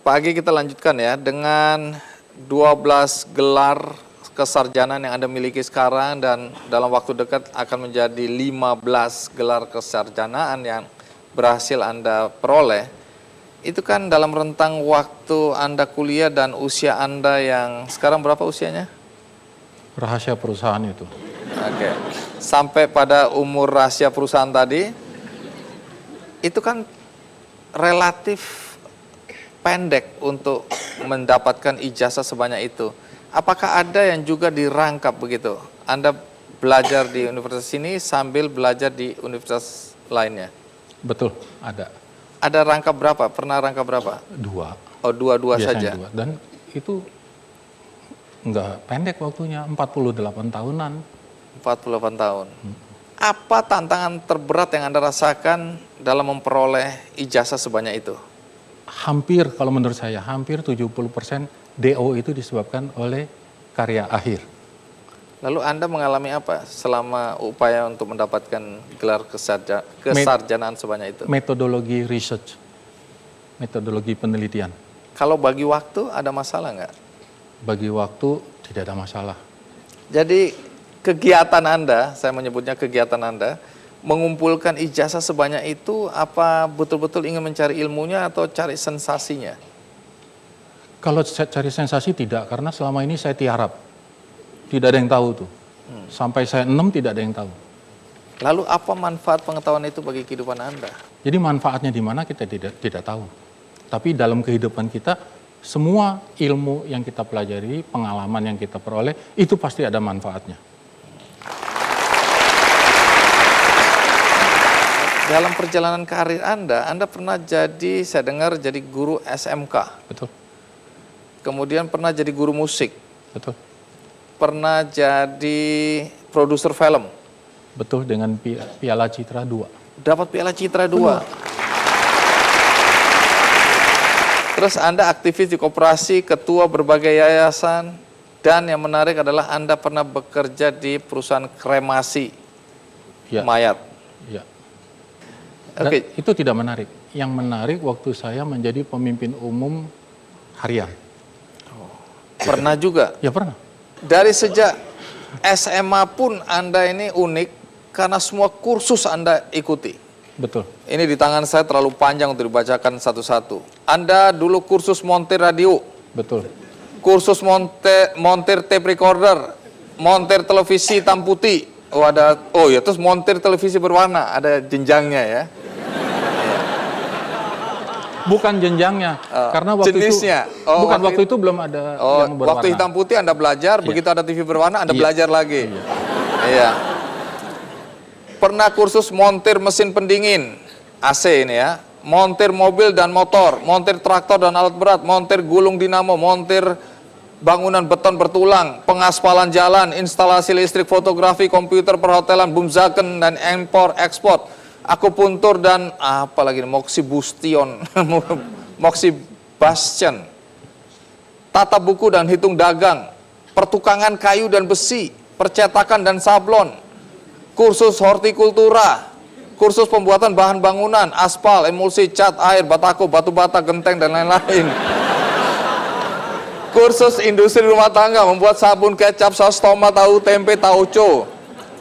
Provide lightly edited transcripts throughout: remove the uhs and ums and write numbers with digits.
Pagi kita lanjutkan ya dengan 12 gelar kesarjanaan yang Anda miliki sekarang dan dalam waktu dekat akan menjadi 15 gelar kesarjanaan yang berhasil Anda peroleh. Itu kan dalam rentang waktu Anda kuliah dan usia Anda yang sekarang berapa usianya? Rahasia perusahaan itu. Oke. Sampai pada umur rahasia perusahaan tadi, itu kan relatif pendek untuk mendapatkan ijazah sebanyak itu. Apakah ada yang juga dirangkap begitu? Anda belajar di universitas ini sambil belajar di universitas lainnya? Betul, ada. Ada rangkap berapa? Pernah rangkap berapa? 2. Oh, dua saja. 2. Dan itu enggak pendek waktunya, 48 tahunan. 48 tahun. Apa tantangan terberat yang Anda rasakan dalam memperoleh ijazah sebanyak itu? Hampir, kalau menurut saya, hampir 70% DO itu disebabkan oleh karya akhir. Lalu Anda mengalami apa selama upaya untuk mendapatkan gelar kesarjanaan sebanyak itu? Metodologi research, metodologi penelitian. Kalau bagi waktu ada masalah nggak? Bagi waktu tidak ada masalah. Jadi kegiatan Anda, saya menyebutnya kegiatan Anda, mengumpulkan ijazah sebanyak itu, apa betul-betul ingin mencari ilmunya atau cari sensasinya? Kalau saya cari sensasi tidak, karena selama ini saya tiarap. Tidak ada yang tahu tuh. Sampai saya 6 tidak ada yang tahu. Lalu apa manfaat pengetahuan itu bagi kehidupan Anda? Jadi manfaatnya di mana kita tidak tahu. Tapi dalam kehidupan kita, semua ilmu yang kita pelajari, pengalaman yang kita peroleh, itu pasti ada manfaatnya. Dalam perjalanan karir Anda pernah jadi, saya dengar jadi guru SMK. Betul. Kemudian pernah jadi guru musik. Betul. Pernah jadi produser film. Betul, dengan Piala Citra 2. Dapat Piala Citra 2. Terus Anda aktivis di koperasi, ketua berbagai yayasan, dan yang menarik adalah Anda pernah bekerja di perusahaan kremasi mayat. Ya. Oke. Itu tidak menarik. Yang menarik waktu saya menjadi pemimpin umum harian. Pernah juga? Ya pernah. Dari sejak SMA pun Anda ini unik karena semua kursus Anda ikuti. Betul. Ini di tangan saya terlalu panjang untuk dibacakan satu-satu. Anda dulu kursus montir radio. Betul. Kursus montir tape recorder, montir televisi hitam putih. Terus montir televisi berwarna, ada jenjangnya ya. Bukan jenjangnya, karena waktu jenisnya. itu waktu itu belum ada yang berwarna. Waktu hitam putih Anda belajar, begitu ada TV berwarna Anda belajar lagi. Iya. Pernah kursus montir mesin pendingin, AC ini ya, montir mobil dan motor, montir traktor dan alat berat, montir gulung dinamo, montir bangunan beton bertulang, pengaspalan jalan, instalasi listrik, fotografi, komputer, perhotelan, bumzaken dan impor ekspor, akupuntur dan apalagi moxibustion, moxibustion, tata buku dan hitung dagang, pertukangan kayu dan besi, percetakan dan sablon, kursus hortikultura, kursus pembuatan bahan bangunan, aspal, emulsi, cat, air, batako, batu bata, genteng dan lain-lain. Kursus industri rumah tangga, membuat sabun, kecap, saus tomat, tahu tempe, tauco.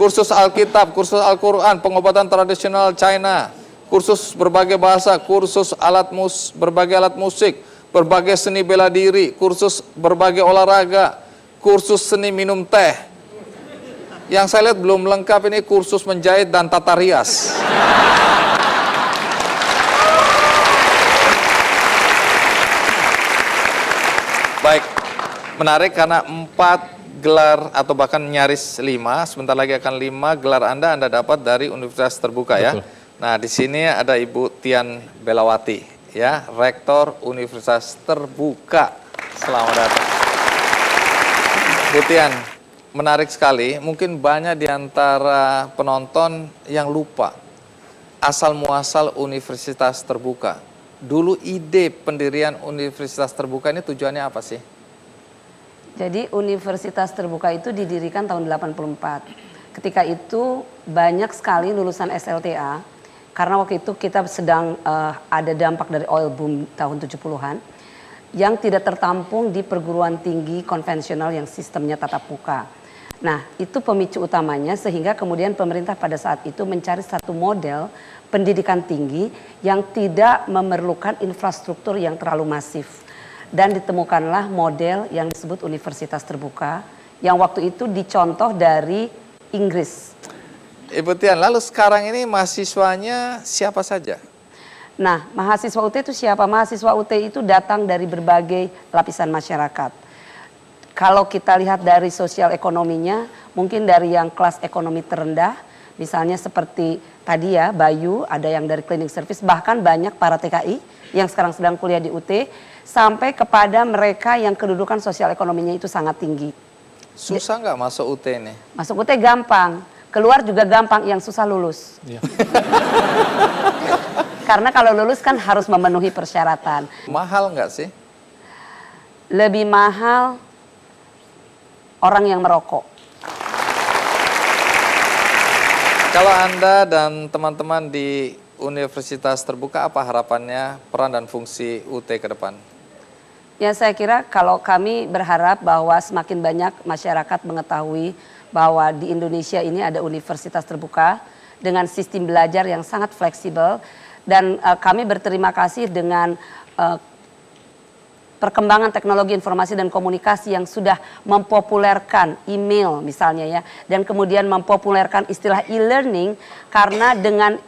Kursus Alkitab, kursus Al-Quran, pengobatan tradisional China, kursus berbagai bahasa, kursus berbagai alat musik, berbagai seni bela diri, kursus berbagai olahraga, kursus seni minum teh. Yang saya lihat belum lengkap ini kursus menjahit dan tata rias. Baik, menarik karena 4 gelar atau bahkan nyaris 5, sebentar lagi akan 5 gelar Anda dapat dari Universitas Terbuka. Betul. Ya. Nah, di sini ada Ibu Tian Belawati, ya, Rektor Universitas Terbuka. Selamat datang. Bu Tian, menarik sekali, mungkin banyak di antara penonton yang lupa asal muasal Universitas Terbuka. Dulu ide pendirian Universitas Terbuka ini tujuannya apa sih? Jadi Universitas Terbuka itu didirikan tahun 84. Ketika itu banyak sekali lulusan SLTA, karena waktu itu kita sedang ada dampak dari oil boom tahun 70-an. yang tidak tertampung di perguruan tinggi konvensional yang sistemnya tatap muka. Nah, itu pemicu utamanya sehingga kemudian pemerintah pada saat itu mencari satu model pendidikan tinggi yang tidak memerlukan infrastruktur yang terlalu masif. Dan ditemukanlah model yang disebut universitas terbuka yang waktu itu dicontoh dari Inggris. Ibu Tian, lalu sekarang ini mahasiswanya siapa saja? Nah, mahasiswa UT itu siapa? Mahasiswa UT itu datang dari berbagai lapisan masyarakat. Kalau kita lihat dari sosial ekonominya, mungkin dari yang kelas ekonomi terendah, misalnya seperti tadi ya, Bayu, ada yang dari cleaning service, bahkan banyak para TKI yang sekarang sedang kuliah di UT, sampai kepada mereka yang kedudukan sosial ekonominya itu sangat tinggi. Susah nggak masuk UT ini? Masuk UT gampang, keluar juga gampang, yang susah lulus. Iya. Karena kalau lulus kan harus memenuhi persyaratan. Mahal nggak sih? Lebih mahal orang yang merokok. Kalau Anda dan teman-teman di Universitas Terbuka, apa harapannya, peran dan fungsi UT ke depan? Ya, saya kira kalau kami berharap bahwa semakin banyak masyarakat mengetahui bahwa di Indonesia ini ada universitas terbuka dengan sistem belajar yang sangat fleksibel, dan kami berterima kasih dengan perkembangan teknologi informasi dan komunikasi yang sudah mempopulerkan email misalnya ya, dan kemudian mempopulerkan istilah e-learning, karena dengan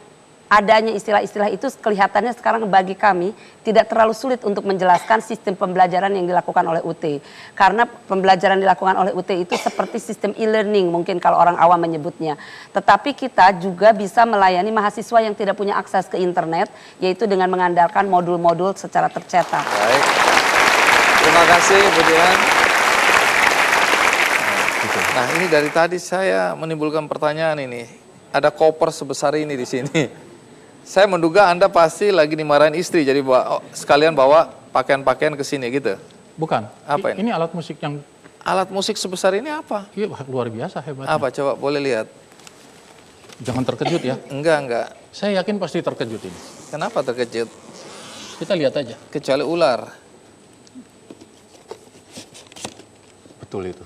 adanya istilah-istilah itu kelihatannya sekarang bagi kami tidak terlalu sulit untuk menjelaskan sistem pembelajaran yang dilakukan oleh UT. Karena pembelajaran dilakukan oleh UT itu seperti sistem e-learning mungkin kalau orang awam menyebutnya. Tetapi kita juga bisa melayani mahasiswa yang tidak punya akses ke internet, yaitu dengan mengandalkan modul-modul secara tercetak. Baik. Terima kasih, Bu Dian. Nah, ini dari tadi saya menimbulkan pertanyaan ini. Ada koper sebesar ini di sini. Saya menduga Anda pasti lagi dimarahin istri, jadi sekalian bawa pakaian-pakaian ke sini gitu. Bukan. Apa ini? Ini alat musik yang Alat musik sebesar ini apa? iya, luar biasa hebatnya. Apa? Coba boleh lihat. Jangan terkejut ya. Enggak. Saya yakin pasti terkejut ini. Kenapa terkejut? Kita lihat aja. Kecuali ular. Betul itu.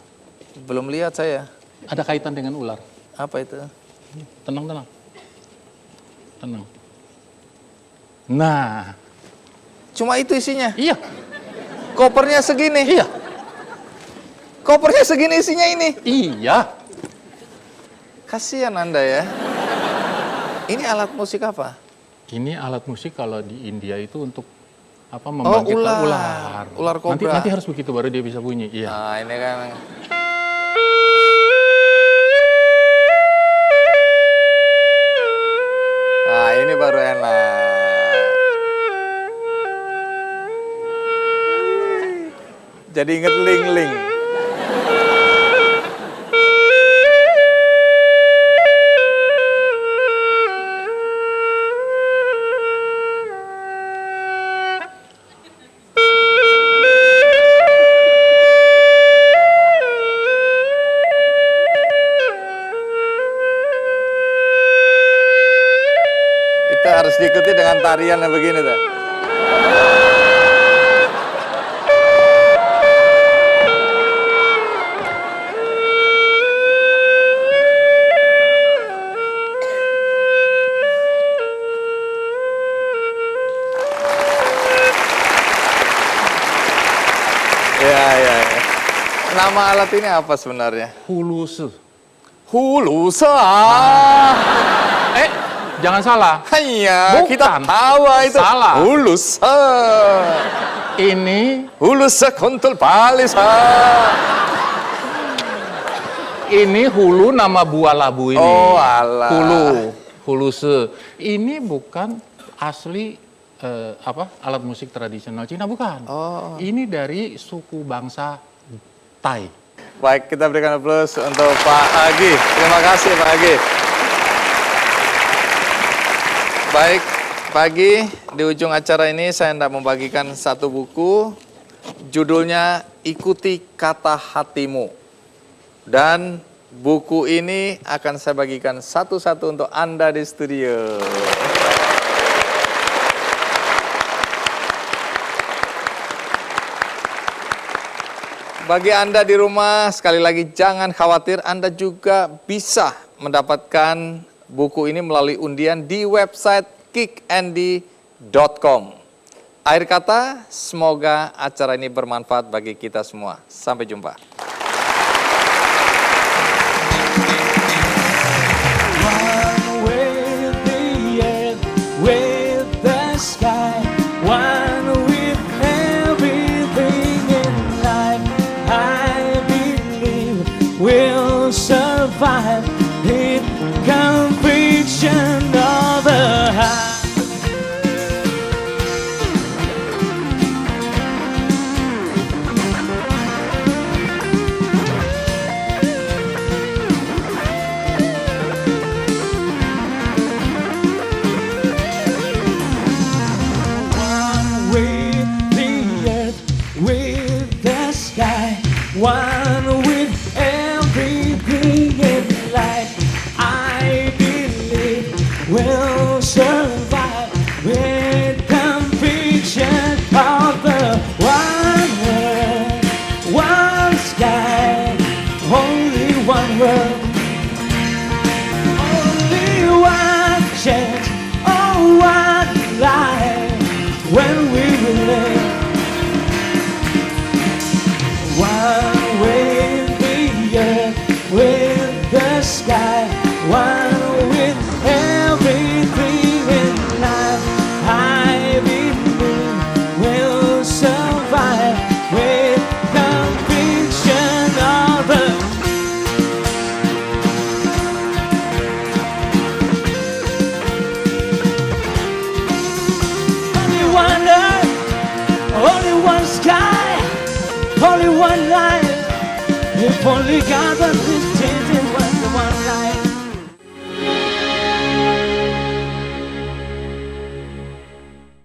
Belum lihat saya. Ada kaitan dengan ular. Apa itu? Tenang. Tenang. Nah. Cuma itu isinya? Iya. Kopernya segini? Iya. Kopernya segini isinya ini? Iya. Kasihan Anda ya. Ini alat musik apa? Ini alat musik kalau di India itu untuk apa, membangkitkan ular. Ular kobra. Nanti harus begitu baru dia bisa bunyi. Iya. Nah, ini kan. Nah, ini baru enak. Jadi inget ling-ling. Itu harus diikuti dengan tarian yang begini tuh. Ya. Nama alat ini apa sebenarnya? Huluse. Hulusa. Jangan salah. Hanya Bukan. kita tahu itu. Salah. Hulusa. Ini Hulusa kuntul palisa. ini hulu nama buah labu ini. Oh, alah. Huluse. Ini bukan asli alat musik tradisional Cina, bukan. Oh. Ini dari suku bangsa Thai. Baik, kita berikan aplaus untuk Pak Agi. Terima kasih Pak Agi. Baik, pagi di ujung acara ini saya hendak membagikan satu buku. Judulnya Ikuti Kata Hatimu. Dan buku ini akan saya bagikan satu-satu untuk Anda di studio. Bagi Anda di rumah, sekali lagi jangan khawatir, Anda juga bisa mendapatkan buku ini melalui undian di website kickandy.com. Akhir kata, semoga acara ini bermanfaat bagi kita semua. Sampai jumpa. One with the earth, with the sky, one with everything in life. I believe we'll survive in conviction of the heart. One with everything in life. I believe we'll survive with conviction of the one earth, one sky, only one world, only one chance, oh one life when we will live. One with the earth, with the sky, one with everything in life. I believe we'll survive with conviction of the only one earth, only one sky, only one life. If only God understood.